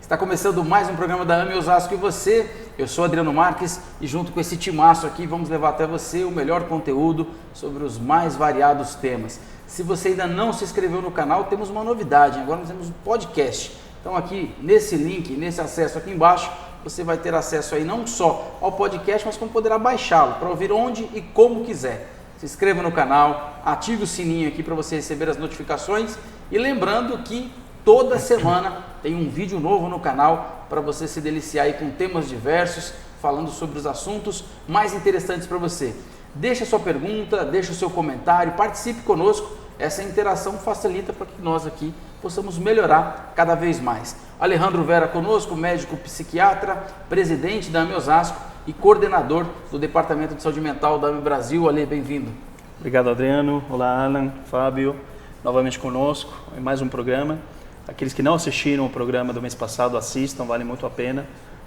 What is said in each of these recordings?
Está começando mais um programa da AME Osasco e você. Eu sou Adriano Marques e junto com esse timaço aqui vamos levar até você o melhor conteúdo sobre os mais variados temas. Se você ainda não se inscreveu no canal, temos uma novidade. Agora nós temos um podcast. Então aqui nesse link, nesse acesso aqui embaixo, você vai ter acesso aí não só ao podcast, mas como poderá baixá-lo para ouvir onde e como quiser. Se inscreva no canal, ative o sininho aqui para você receber as notificações e lembrando que toda semana tem um vídeo novo no canal para você se deliciar aí com temas diversos, falando sobre os assuntos mais interessantes para você. Deixa a sua pergunta, deixa o seu comentário, participe conosco. Essa interação facilita para que nós aqui possamos melhorar cada vez mais. Alejandro Vera conosco, médico psiquiatra, presidente da AME Osasco e coordenador do Departamento de Saúde Mental da AME Brasil. Ale, bem-vindo. Obrigado, Adriano. Olá, Alan, Fábio, novamente conosco em mais um programa. Aqueles que não assistiram o programa do mês passado, assistam, vale muito a pena.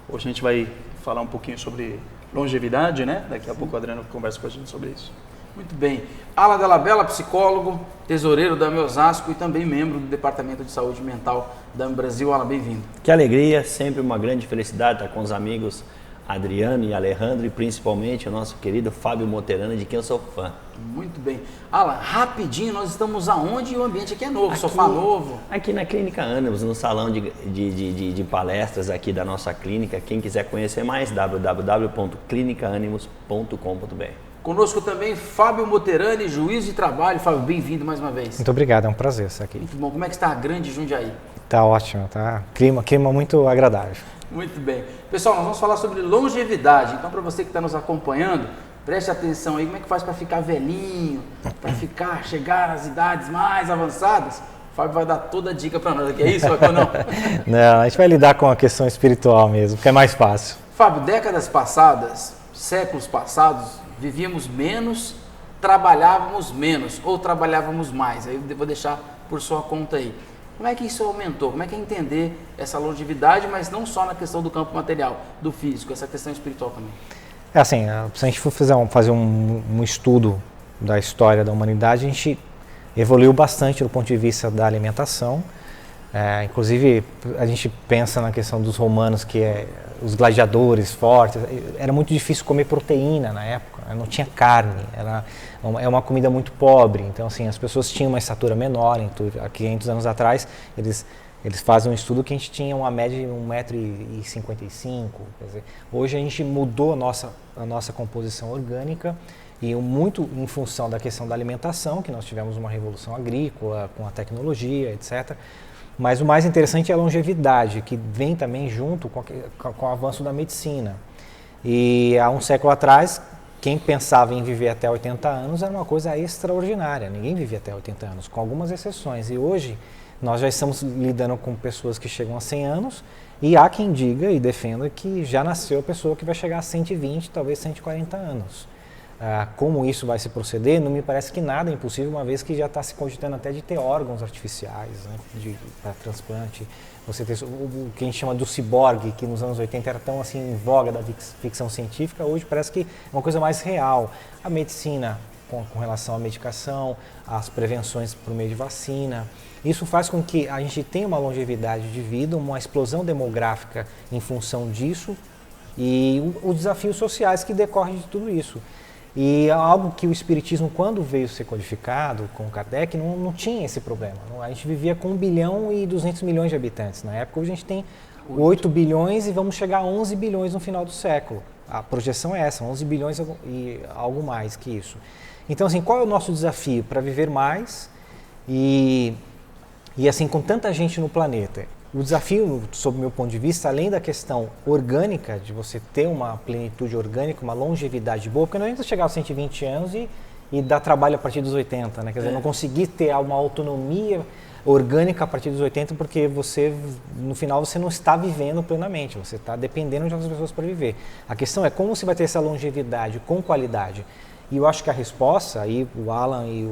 Hoje a gente vai falar um pouquinho sobre longevidade, né? Daqui a pouco o Adriano conversa com a gente sobre isso. Muito bem. Alan Della Bella, psicólogo, tesoureiro da AME Osasco e também membro do Departamento de Saúde Mental da AME Brasil. Alan, bem-vindo. Que alegria, sempre uma grande felicidade estar com os amigos Adriano e Alejandro e principalmente o nosso querido Fábio Moterano, de quem eu sou fã. Muito bem. Alan, rapidinho, nós estamos aonde? O ambiente aqui é novo, sofá novo. Aqui na Clínica Ânimos, no salão de palestras aqui da nossa clínica. Quem quiser conhecer mais, www.clinicaanimos.com.br. Conosco também Fábio Moterani, juiz de trabalho. Fábio, bem-vindo mais uma vez. Muito obrigado, é um prazer estar aqui. Muito bom. Como é que está a grande Jundiaí? Tá ótimo, tá? Clima muito agradável. Muito bem. Pessoal, nós vamos falar sobre longevidade. Então, para você que está nos acompanhando, preste atenção aí, como é que faz para ficar velhinho, para chegar às idades mais avançadas? O Fábio vai dar toda a dica para nós aqui. É isso, Fábio, ou não? Não, a gente vai lidar com a questão espiritual mesmo, que é mais fácil. Fábio, décadas passadas, séculos passados, vivíamos menos, trabalhávamos menos ou trabalhávamos mais. Aí eu vou deixar por sua conta aí. Como é que isso aumentou? Como é que é entender essa longevidade, mas não só na questão do campo material, do físico, essa questão espiritual também? É assim, se a gente for fazer um estudo da história da humanidade, a gente evoluiu bastante do ponto de vista da alimentação. Inclusive, a gente pensa na questão dos romanos, que os gladiadores fortes, era muito difícil comer proteína na época, né? Não tinha carne, é uma comida muito pobre, então assim, as pessoas tinham uma estatura menor. Há 500 anos atrás, eles fazem um estudo que a gente tinha uma média de 1,55 m, quer dizer, hoje a gente mudou a nossa composição orgânica, e muito em função da questão da alimentação, que nós tivemos uma revolução agrícola, com a tecnologia, etc., mas o mais interessante é a longevidade, que vem também junto com o avanço da medicina. E há um século atrás, quem pensava em viver até 80 anos era uma coisa extraordinária. Ninguém vivia até 80 anos, com algumas exceções. E hoje nós já estamos lidando com pessoas que chegam a 100 anos e há quem diga e defenda que já nasceu a pessoa que vai chegar a 120, talvez 140 anos. Como isso vai se proceder, não me parece que nada é impossível, uma vez que já está se cogitando até de ter órgãos artificiais, né, para transplante. Você tem o que a gente chama do ciborgue, que nos anos 80 era tão assim em voga da ficção científica, hoje parece que é uma coisa mais real. A medicina com relação à medicação, as prevenções por meio de vacina, isso faz com que a gente tenha uma longevidade de vida, uma explosão demográfica em função disso e os desafios sociais que decorrem de tudo isso. E algo que o Espiritismo, quando veio ser codificado com Kardec, não tinha esse problema. A gente vivia com 1 bilhão e 200 milhões de habitantes. Na época, hoje a gente tem 8 bilhões e vamos chegar a 11 bilhões no final do século. A projeção é essa, 11 bilhões e algo mais que isso. Então, assim, qual é o nosso desafio? Para viver mais e assim, com tanta gente no planeta. O desafio, sob o meu ponto de vista, além da questão orgânica, de você ter uma plenitude orgânica, uma longevidade boa, porque não adianta chegar aos 120 anos e dar trabalho a partir dos 80, né? Quer dizer, não conseguir ter uma autonomia orgânica a partir dos 80, porque você, no final, você não está vivendo plenamente, você está dependendo de outras pessoas para viver. A questão é como você vai ter essa longevidade com qualidade. E eu acho que a resposta, aí o Alan e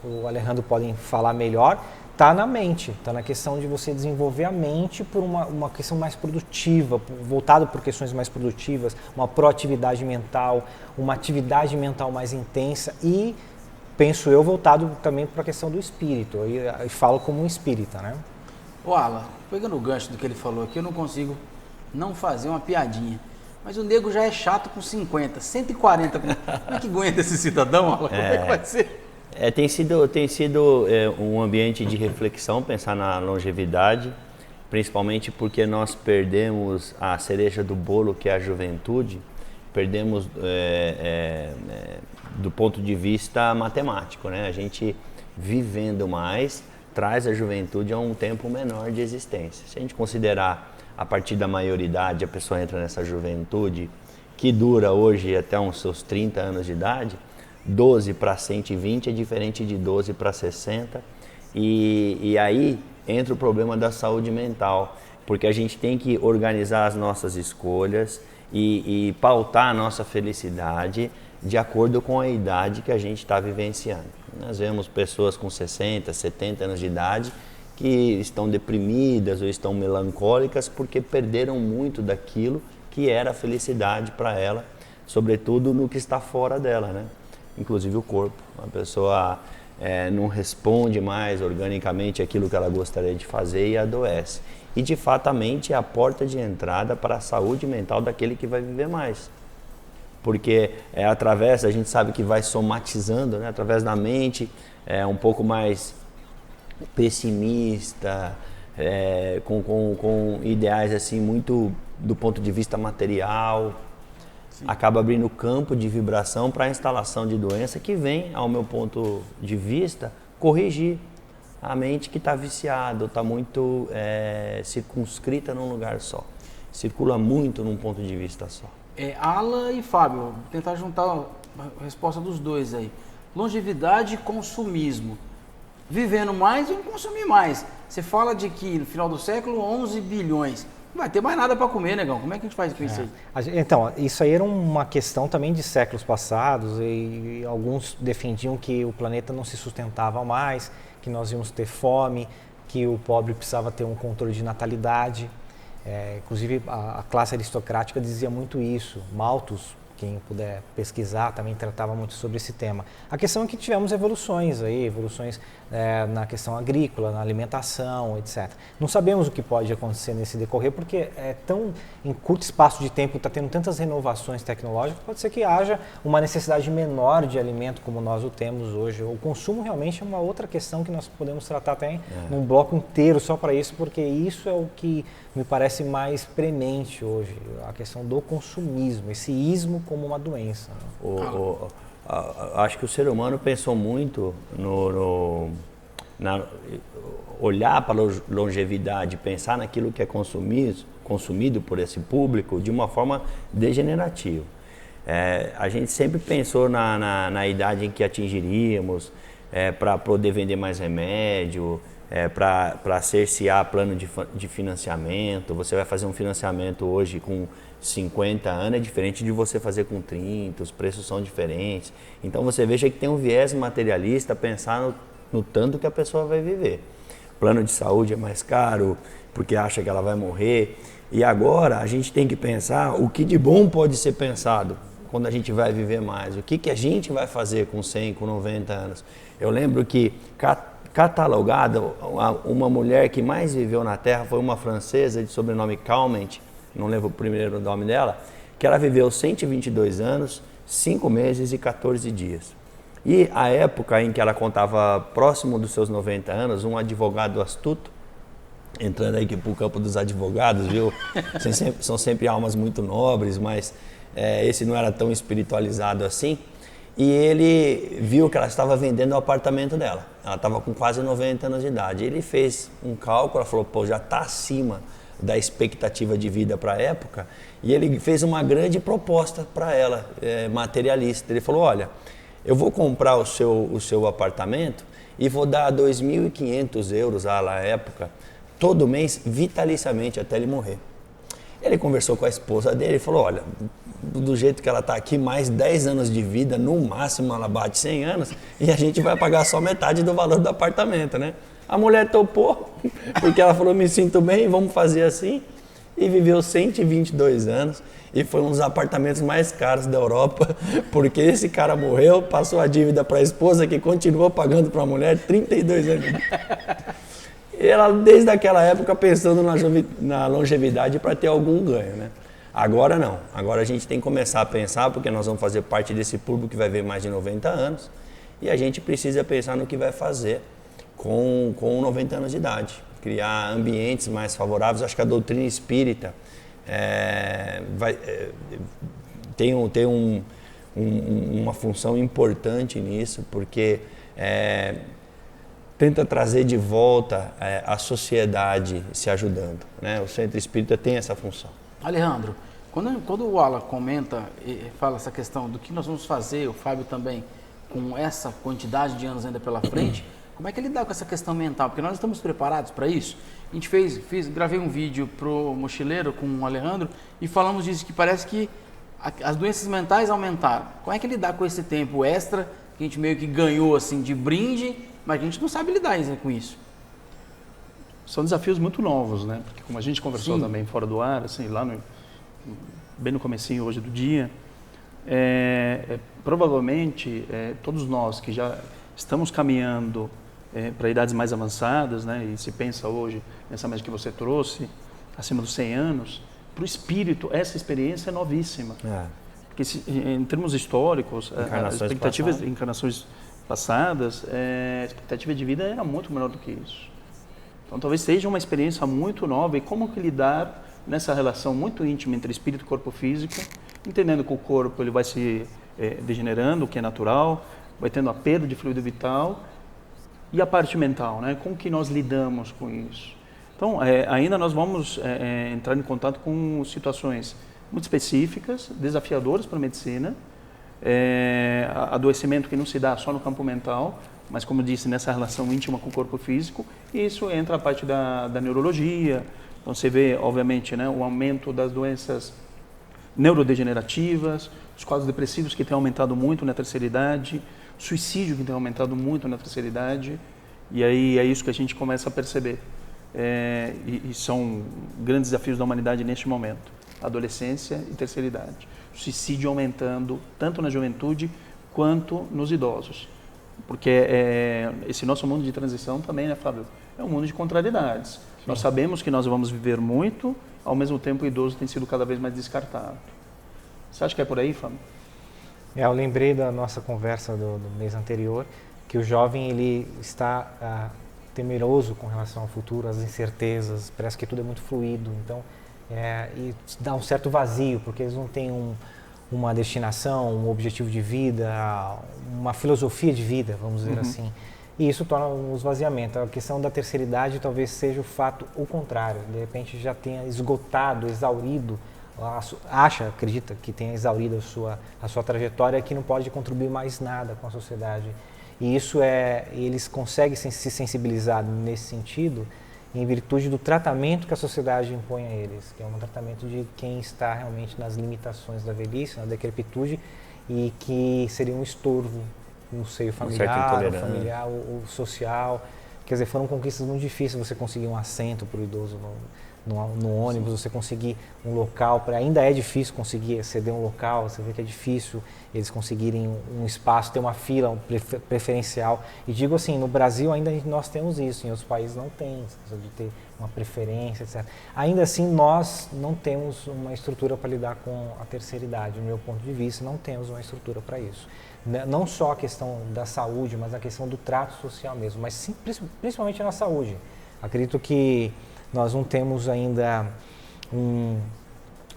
o Alejandro podem falar melhor, está na mente, está na questão de você desenvolver a mente por uma questão mais produtiva, voltado por questões mais produtivas, uma proatividade mental, uma atividade mental mais intensa e, penso eu, voltado também para a questão do espírito. Eu falo como um espírita, né? Ô Alan, pegando o gancho do que ele falou aqui, eu não consigo não fazer uma piadinha. Mas o nego já é chato com 50, 140. Como é que aguenta esse cidadão, Alan? Como é que vai ser? Tem sido um ambiente de reflexão, pensar na longevidade, principalmente porque nós perdemos a cereja do bolo, que é a juventude, perdemos do ponto de vista matemático, né? A gente vivendo mais traz a juventude a um tempo menor de existência. Se a gente considerar a partir da maioridade, a pessoa entra nessa juventude que dura hoje até uns seus 30 anos de idade, 12 para 120 é diferente de 12 para 60, e aí entra o problema da saúde mental, porque a gente tem que organizar as nossas escolhas e pautar a nossa felicidade de acordo com a idade que a gente está vivenciando. Nós vemos pessoas com 60, 70 anos de idade que estão deprimidas ou estão melancólicas porque perderam muito daquilo que era a felicidade para ela, sobretudo no que está fora dela, né? Inclusive o corpo. A pessoa não responde mais organicamente aquilo que ela gostaria de fazer e adoece. E de fato a mente é a porta de entrada para a saúde mental daquele que vai viver mais. Porque através, a gente sabe que vai somatizando, né? Através da mente, um pouco mais pessimista, com ideais assim muito do ponto de vista material. Sim. Acaba abrindo campo de vibração para a instalação de doença que vem, ao meu ponto de vista, corrigir a mente que está viciada, está muito circunscrita num lugar só. Circula muito num ponto de vista só. Alan e Fábio, vou tentar juntar a resposta dos dois aí. Longevidade e consumismo. Vivendo mais e consumir mais. Você fala de que no final do século 11 bilhões. Não vai ter mais nada para comer, negão. Como é que a gente faz com isso aí? Então, isso aí era uma questão também de séculos passados e alguns defendiam que o planeta não se sustentava mais, que nós íamos ter fome, que o pobre precisava ter um controle de natalidade. Inclusive a classe aristocrática dizia muito isso. Malthus, quem puder pesquisar, também tratava muito sobre esse tema. A questão é que tivemos evoluções na questão agrícola, na alimentação, etc. Não sabemos o que pode acontecer nesse decorrer, porque em curto espaço de tempo está tendo tantas renovações tecnológicas, pode ser que haja uma necessidade menor de alimento como nós o temos hoje. O consumo realmente é uma outra questão que nós podemos tratar até num bloco inteiro só para isso, porque isso é o que me parece mais premente hoje, a questão do consumismo, esse ismo como uma doença. Acho que o ser humano pensou muito olhar para a longevidade, pensar naquilo que é consumido por esse público de uma forma degenerativa. A gente sempre pensou na idade em que atingiríamos, para poder vender mais remédio, para cercear plano de financiamento. Você vai fazer um financiamento hoje com 50 anos, é diferente de você fazer com 30, os preços são diferentes. Então você veja que tem um viés materialista pensar no tanto que a pessoa vai viver. Plano de saúde é mais caro, porque acha que ela vai morrer. E agora a gente tem que pensar o que de bom pode ser pensado quando a gente vai viver mais. O que a gente vai fazer com 100, com 90 anos. Eu lembro que catalogada, uma mulher que mais viveu na Terra foi uma francesa de sobrenome Calment, não lembro o primeiro nome dela, que ela viveu 122 anos, 5 meses e 14 dias. E a época em que ela contava próximo dos seus 90 anos, um advogado astuto, entrando aí para o campo dos advogados, viu? São sempre almas muito nobres, mas esse não era tão espiritualizado assim. E ele viu que ela estava vendendo o apartamento dela. Ela estava com quase 90 anos de idade. Ele fez um cálculo, ela falou, pô, já está acima da expectativa de vida para a época. E ele fez uma grande proposta para ela, materialista. Ele falou, olha, eu vou comprar o seu apartamento e vou dar 2.500 euros à época, todo mês, vitaliciamente, até ele morrer. Ele conversou com a esposa dele e falou, olha, do jeito que ela está aqui, mais 10 anos de vida, no máximo ela bate 100 anos, e a gente vai pagar só metade do valor do apartamento, né? A mulher topou, porque ela falou, me sinto bem, vamos fazer assim, e viveu 122 anos, e foi um dos apartamentos mais caros da Europa, porque esse cara morreu, passou a dívida para a esposa, que continuou pagando para a mulher 32 anos. ela desde aquela época pensando na longevidade para ter algum ganho, né? Agora não, agora a gente tem que começar a pensar, porque nós vamos fazer parte desse público que vai ver mais de 90 anos, e a gente precisa pensar no que vai fazer com 90 anos de idade. Criar ambientes mais favoráveis. Acho que a doutrina espírita tem uma função importante nisso, porque tenta trazer de volta a sociedade se ajudando, né? O centro espírita tem essa função. Alejandro, quando o Alan comenta e fala essa questão do que nós vamos fazer, o Fábio também, com essa quantidade de anos ainda pela frente, como é que ele dá com essa questão mental? Porque nós estamos preparados para isso. A gente gravei um vídeo pro Mochileiro com o Alejandro e falamos disso, que parece que as doenças mentais aumentaram. Como é que ele dá com esse tempo extra que a gente meio que ganhou assim de brinde, mas a gente não sabe lidar com isso? São desafios muito novos, né? Porque como a gente conversou Sim. também fora do ar, assim, bem no comecinho hoje do dia, provavelmente todos nós que já estamos caminhando para idades mais avançadas, né? E se pensa hoje, nessa média que você trouxe, acima dos 100 anos, para o espírito essa experiência é novíssima. Porque em termos históricos, encarnações passadas, a expectativa de vida era muito menor do que isso. Então talvez seja uma experiência muito nova, e como que lidar nessa relação muito íntima entre espírito e corpo físico, entendendo que o corpo ele vai se degenerando, o que é natural, vai tendo a perda de fluido vital, e a parte mental, né? Como que nós lidamos com isso? Então ainda nós vamos entrar em contato com situações muito específicas, desafiadoras para a medicina, adoecimento que não se dá só no campo mental, mas como disse, nessa relação íntima com o corpo físico, e isso entra a parte da neurologia. Então você vê, obviamente, né, o aumento das doenças neurodegenerativas, os quadros depressivos que têm aumentado muito na terceira idade, suicídio que tem aumentado muito na terceira idade, e aí é isso que a gente começa a perceber. E são grandes desafios da humanidade neste momento, adolescência e terceira idade. Suicídio aumentando tanto na juventude quanto nos idosos. Porque esse nosso mundo de transição também, né, Fábio, é um mundo de contrariedades. Sim. Nós sabemos que nós vamos viver muito, ao mesmo tempo o idoso tem sido cada vez mais descartado. Você acha que é por aí, Fábio? Eu lembrei da nossa conversa do mês anterior, que o jovem ele está temeroso com relação ao futuro, às incertezas, parece que tudo é muito fluido, então e dá um certo vazio, porque eles não têm uma destinação, um objetivo de vida, uma filosofia de vida, vamos dizer assim. E isso torna um esvaziamento. A questão da terceira idade talvez seja o fato o contrário. De repente já tenha esgotado, exaurido, acredita que tenha exaurido a sua trajetória, que não pode contribuir mais nada com a sociedade. E isso eles conseguem se sensibilizar nesse sentido em virtude do tratamento que a sociedade impõe a eles, que é um tratamento de quem está realmente nas limitações da velhice, na decrepitude, e que seria um estorvo no seio familiar, ou social. Quer dizer, foram conquistas muito difíceis você conseguir um assento para o idoso no ônibus, você conseguir um local, ainda é difícil conseguir ceder um local, você vê que é difícil eles conseguirem um espaço, ter uma fila preferencial. E digo assim, no Brasil ainda nós temos isso, em outros países não tem, de ter uma preferência, etc. Ainda assim, nós não temos uma estrutura para lidar com a terceira idade, do meu ponto de vista, não temos uma estrutura para isso. Não só a questão da saúde, mas a questão do trato social mesmo, mas sim, principalmente na saúde. Acredito que nós não temos ainda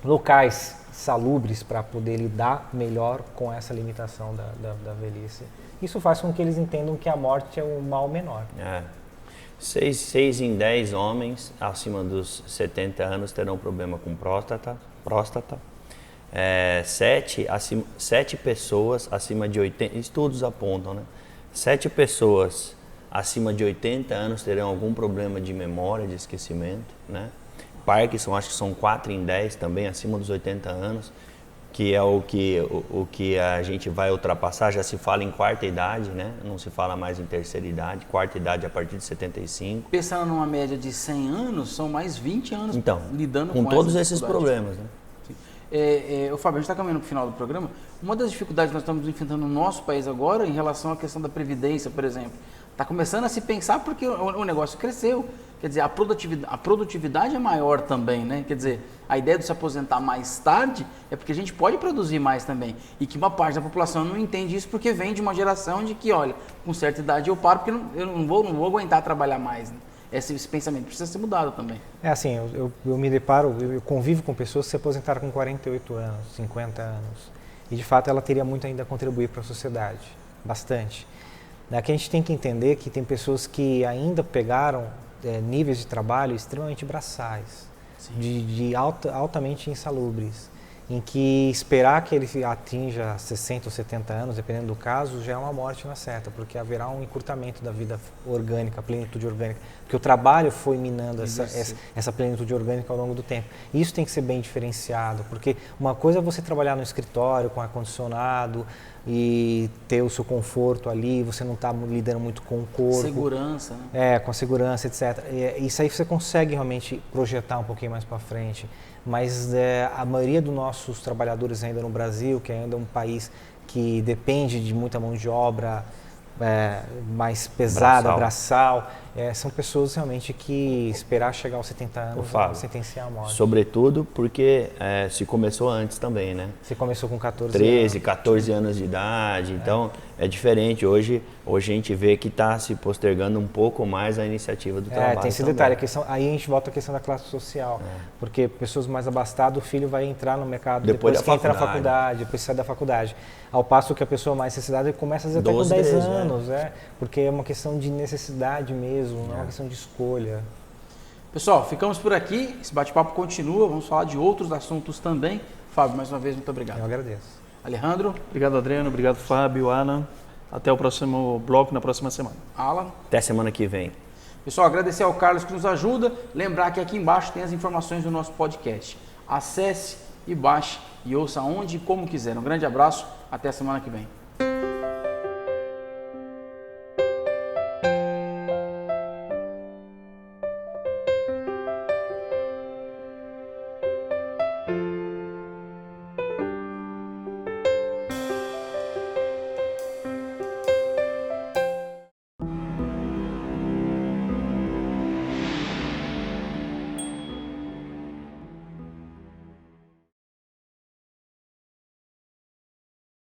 locais salubres para poder lidar melhor com essa limitação da velhice. Isso faz com que eles entendam que a morte é o mal menor. 6 em 10 homens acima dos 70 anos terão problema com próstata. 7 pessoas acima de 80, estudos apontam, né? 7 pessoas acima de 80 anos terão algum problema de memória, de esquecimento, né? Parkinson, acho que são 4 em 10 também, acima dos 80 anos, que é o que a gente vai ultrapassar. Já se fala em quarta idade, né? Não se fala mais em terceira idade, quarta idade a partir de 75. Pensando numa média de 100 anos, são mais 20 anos lidando com todos esses problemas, né? O Fábio, a gente está caminhando para o final do programa. Uma das dificuldades que nós estamos enfrentando no nosso país agora, em relação à questão da previdência, por exemplo, Está começando a se pensar porque o negócio cresceu. Quer dizer, a produtividade é maior também, né? Quer dizer, a ideia de se aposentar mais tarde é porque a gente pode produzir mais também. E que uma parte da população não entende isso porque vem de uma geração de que, olha, com certa idade eu paro porque eu não vou aguentar trabalhar mais, né? Esse pensamento precisa ser mudado também. É assim, eu me deparo, eu convivo com pessoas que se aposentaram com 48 anos, 50 anos. E de fato ela teria muito ainda a contribuir para a sociedade, bastante. Aqui a gente tem que entender que tem pessoas que ainda pegaram níveis de trabalho extremamente braçais, altamente insalubres, em que esperar que ele atinja 60 ou 70 anos, dependendo do caso, já é uma morte na certa, porque haverá um encurtamento da vida orgânica, a plenitude orgânica, porque o trabalho foi minando essa plenitude orgânica ao longo do tempo. Isso tem que ser bem diferenciado, porque uma coisa é você trabalhar no escritório com ar-condicionado e ter o seu conforto ali, você não está lidando muito com o corpo. Segurança, né? Com a segurança, etc. Isso aí você consegue realmente projetar um pouquinho mais para frente. Mas a maioria dos nossos trabalhadores ainda no Brasil, que ainda é um país que depende de muita mão de obra mais pesada, braçal, são pessoas realmente que esperar chegar aos 70 anos vão sentenciar a morte. Sobretudo porque se começou antes também, né? Se começou com 13, 14 anos de idade, então é diferente. Hoje a gente vê que está se postergando um pouco mais a iniciativa do trabalho. Tem esse detalhe, aí a gente volta à questão da classe social, porque pessoas mais abastadas, o filho vai entrar no mercado depois que entra na faculdade, depois sai da faculdade. Ao passo que a pessoa mais necessitada começa às vezes até com 10 anos, porque é uma questão de necessidade mesmo, não é uma questão de escolha. Pessoal, ficamos por aqui, esse bate-papo continua, vamos falar de outros assuntos também. Fábio, mais uma vez, muito obrigado. Eu agradeço. Alejandro. Obrigado, Adriano. Obrigado, Fábio, Alan. Até o próximo bloco, na próxima semana. Alan. Até semana que vem. Pessoal, agradecer ao Carlos que nos ajuda. Lembrar que aqui embaixo tem as informações do nosso podcast. Acesse e baixe e ouça onde e como quiser. Um grande abraço, até a semana que vem.